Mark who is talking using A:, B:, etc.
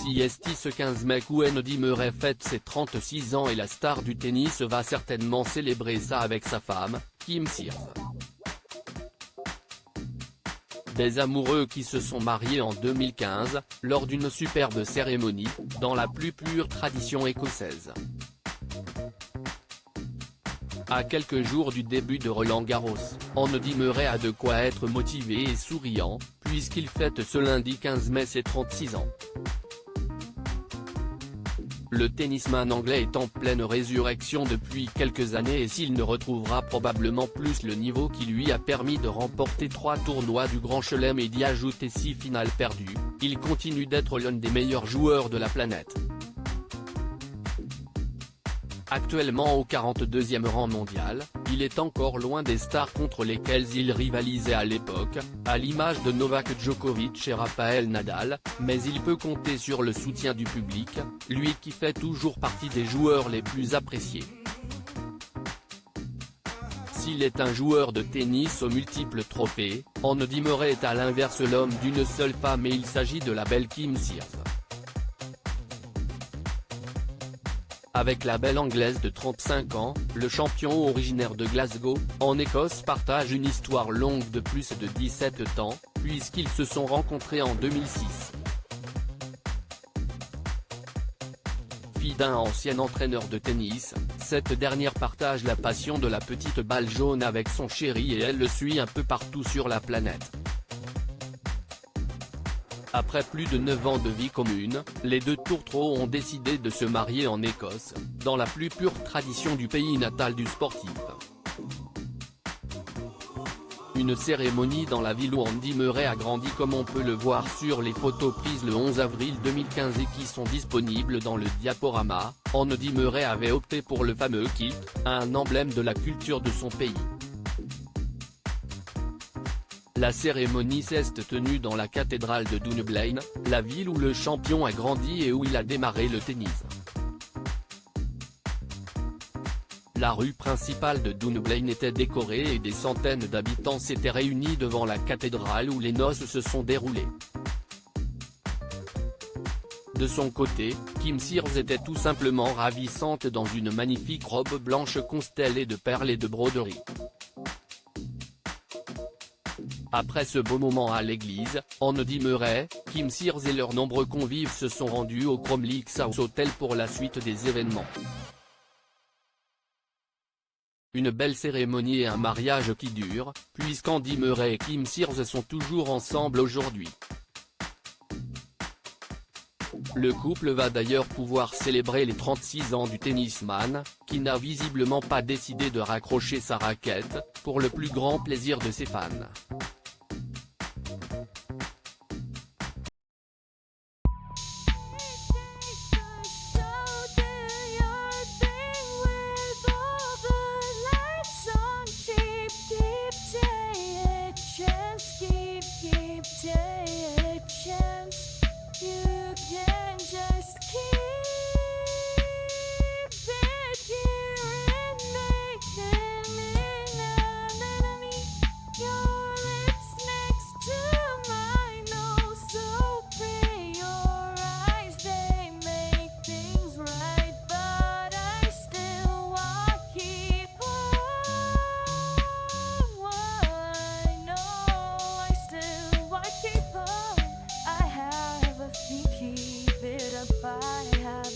A: CST ce 15 mai Andy Murray fête ses 36 ans et la star du tennis va certainement célébrer ça avec sa femme, Kim Sears. Des amoureux qui se sont mariés en 2015, lors d'une superbe cérémonie, dans la plus pure tradition écossaise. À quelques jours du début de Roland-Garros, Andy Murray a de quoi être motivé et souriant, puisqu'il fête ce lundi 15 mai ses 36 ans. Le tennisman anglais est en pleine résurrection depuis quelques années et s'il ne retrouvera probablement plus le niveau qui lui a permis de remporter 3 tournois du Grand Chelem et d'y ajouter 6 finales perdues, il continue d'être l'un des meilleurs joueurs de la planète. Actuellement au 42e rang mondial, il est encore loin des stars contre lesquelles il rivalisait à l'époque, à l'image de Novak Djokovic et Rafael Nadal, mais il peut compter sur le soutien du public, lui qui fait toujours partie des joueurs les plus appréciés. S'il est un joueur de tennis aux multiples trophées, Andy Murray est à l'inverse l'homme d'une seule femme et il s'agit de la belle Kim Sears. Avec la belle anglaise de 35 ans, le champion originaire de Glasgow, en Écosse partage une histoire longue de plus de 17 ans, puisqu'ils se sont rencontrés en 2006. Fille d'un ancien entraîneur de tennis, cette dernière partage la passion de la petite balle jaune avec son chéri et elle le suit un peu partout sur la planète. Après plus de 9 ans de vie commune, les deux tourtereaux ont décidé de se marier en Écosse, dans la plus pure tradition du pays natal du sportif. Une cérémonie dans la ville où Andy Murray a grandi comme on peut le voir sur les photos prises le 11 avril 2015 et qui sont disponibles dans le diaporama. Andy Murray avait opté pour le fameux kilt, un emblème de la culture de son pays. La cérémonie s'est tenue dans la cathédrale de Dunblane, la ville où le champion a grandi et où il a démarré le tennis. La rue principale de Dunblane était décorée et des centaines d'habitants s'étaient réunis devant la cathédrale où les noces se sont déroulées. De son côté, Kim Sears était tout simplement ravissante dans une magnifique robe blanche constellée de perles et de broderies. Après ce beau moment à l'église, Andy Murray, Kim Sears et leurs nombreux convives se sont rendus au Cromlix House Hotel pour la suite des événements. Une belle cérémonie et un mariage qui dure, puisqu'Andy Murray et Kim Sears sont toujours ensemble aujourd'hui. Le couple va d'ailleurs pouvoir célébrer les 36 ans du tennisman, qui n'a visiblement pas décidé de raccrocher sa raquette, pour le plus grand plaisir de ses fans.
B: Keep it up, I have